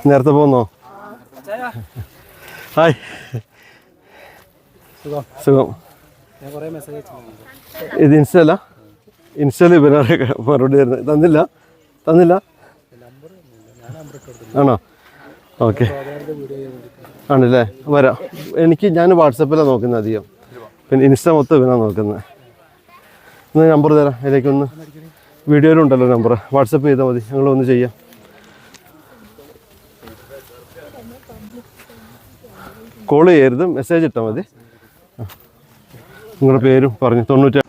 നേരത്തെ പോന്നോ? ഹായ്, സുഖം. ഇത് ഇൻസ്റ്റല്ല? ഇൻസ്റ്റയിൽ ഇവരെ മറുപടി തരുന്നത് തന്നില്ല ആണോ? ഓക്കെ, ആണല്ലേ. വരാം. ഞാൻ വാട്സപ്പിലാണ് നോക്കുന്നത് അധികം, പിന്നെ ഇൻസ്റ്റ മൊത്തം ഇവനാണ് നോക്കുന്നത്. ഒന്ന് നമ്പർ തരാം, അതിലേക്കൊന്ന്. വീഡിയോയിലുണ്ടല്ലോ നമ്പർ, വാട്സപ്പ് ചെയ്താൽ മതി, ഞങ്ങളൊന്ന് ചെയ്യാം. കോൾ ചെയ്യരുത്, മെസ്സേജ് ഇട്ടാൽ മതി. നിങ്ങളുടെ പേരും പറഞ്ഞു. 90